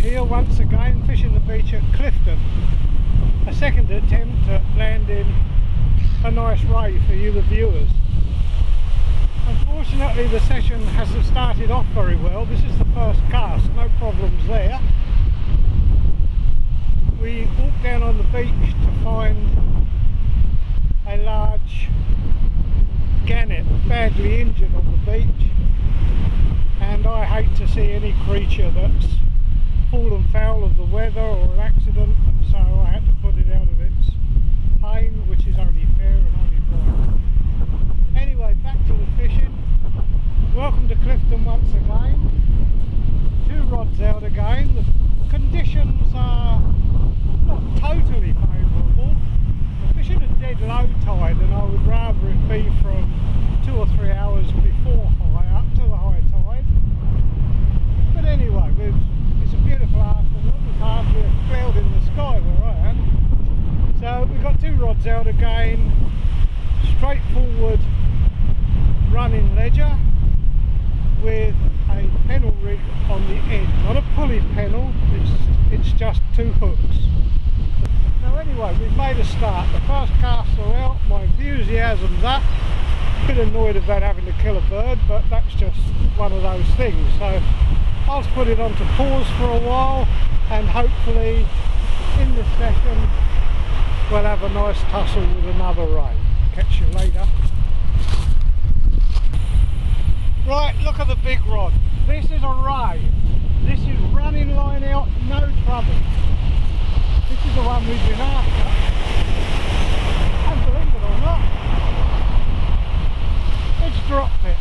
here once again, fishing the beach at Clifton. A second attempt at landing a nice ray for you the viewers. Unfortunately the session hasn't started off very well. This is the first cast, no problems there. We walked down on the beach to find a large gannet badly injured on the beach, and I hate to see any creature that's fallen foul of the weather or an accident, and so I had to put it out of its pain, which is only fair and only right. Anyway, back to the fishing. Welcome to Clifton once again. 2 rods out again. The conditions are not totally favourable. We're fishing at dead low tide, and I would rather it be from 2 or 3 hours before high up to the high tide. But anyway, it's a beautiful afternoon. There's hardly a cloud in the sky where I am. So we've got 2 rods out again. Straightforward running ledger with a pennel rig on the end. Not a pulley pennel, it's just 2 hooks. So anyway, we've made a start. The first casts are out, my enthusiasm's up. A bit annoyed about having to kill a bird, but that's just one of those things. So I'll just put it on to pause for a while, and hopefully in this session we'll have a nice tussle with another ray. Catch you later. Right, look at the big rod. This is a ray. This is running line out, no trouble. This is the one we've been after. And believe it or not, it's dropped it.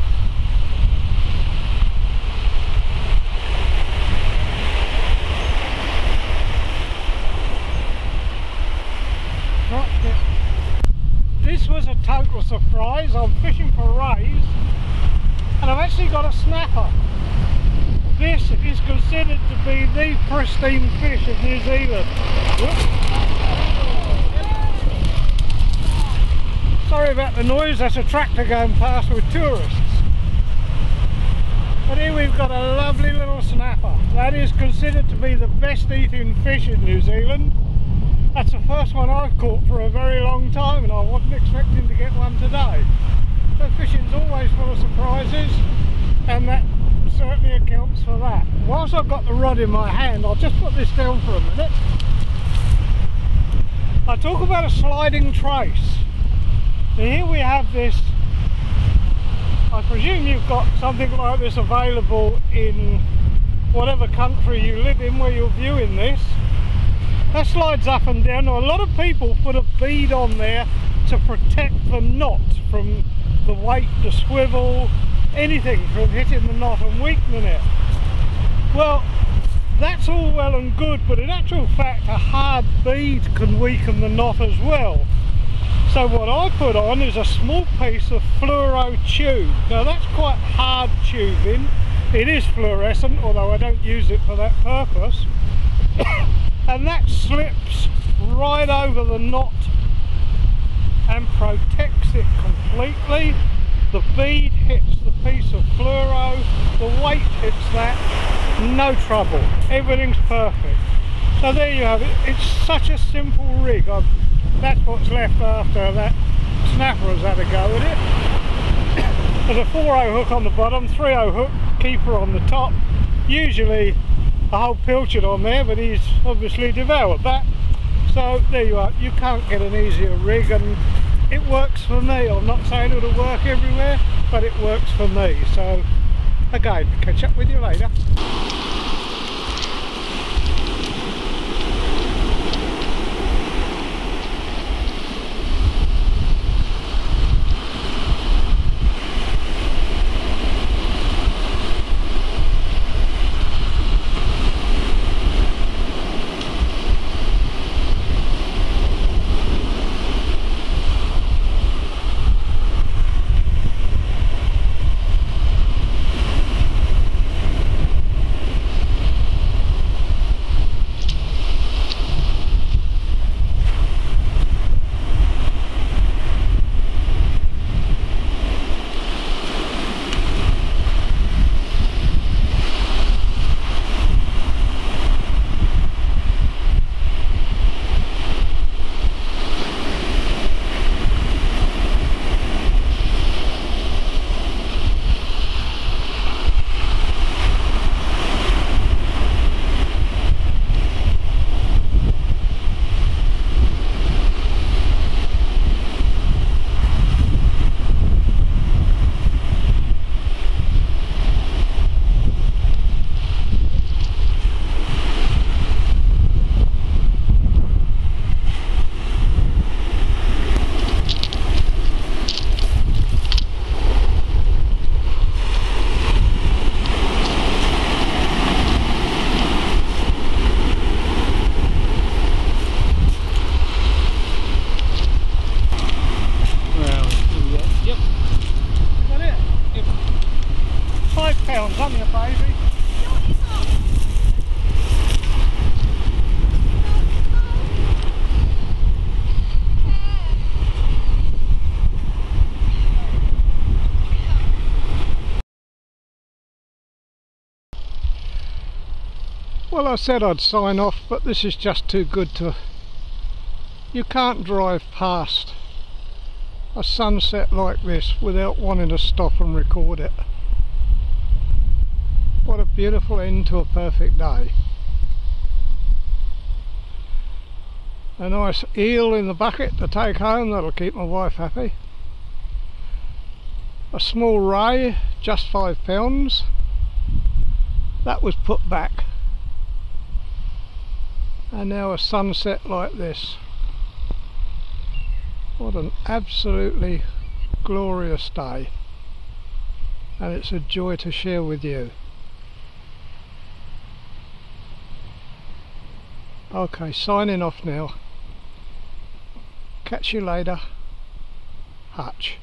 Dropped it. This was a total surprise. I'm fishing for rays, and I've actually got a snapper. This is considered to be the pristine fish of New Zealand. Whoops. Sorry about the noise, that's a tractor going past with tourists. But here we've got a lovely little snapper. That is considered to be the best eating fish in New Zealand. That's the first one I've caught for a very long time, and I wasn't expecting to get one today. So fishing's always full of surprises, and that certainly accounts for that. Whilst I've got the rod in my hand, I'll just put this down for a minute. I talk about a sliding trace. Now here we have this, I presume you've got something like this available in whatever country you live in where you're viewing this. That slides up and down. Now a lot of people put a bead on there to protect the knot from the weight, the swivel, anything from hitting the knot and weakening it. Well, that's all well and good, but in actual fact a hard bead can weaken the knot as well. So what I put on is a small piece of fluoro tube. Now that's quite hard tubing. It is fluorescent, although I don't use it for that purpose. And that slips right over the knot and protects it completely. The bead hits the piece of fluoro, the weight hits that, no trouble, everything's perfect. So there you have it. It's such a simple rig. That's what's left after that snapper has had a go at it. There's a 4/0 hook on the bottom, 3/0 hook, keeper on the top, usually a whole pilchard on there, but he's obviously devoured that. So there you are. You can't get an easier rig, and it works for me. I'm not saying it'll work everywhere, but it works for me. So again, catch up with you later. Well, I said I'd sign off, but this is just too good to... You can't drive past a sunset like this without wanting to stop and record it. What a beautiful end to a perfect day. A nice eel in the bucket to take home, that'll keep my wife happy. A small ray, just £5. That was put back. And now a sunset like this. What an absolutely glorious day. And it's a joy to share with you. Okay, signing off now. Catch you later. Hutch.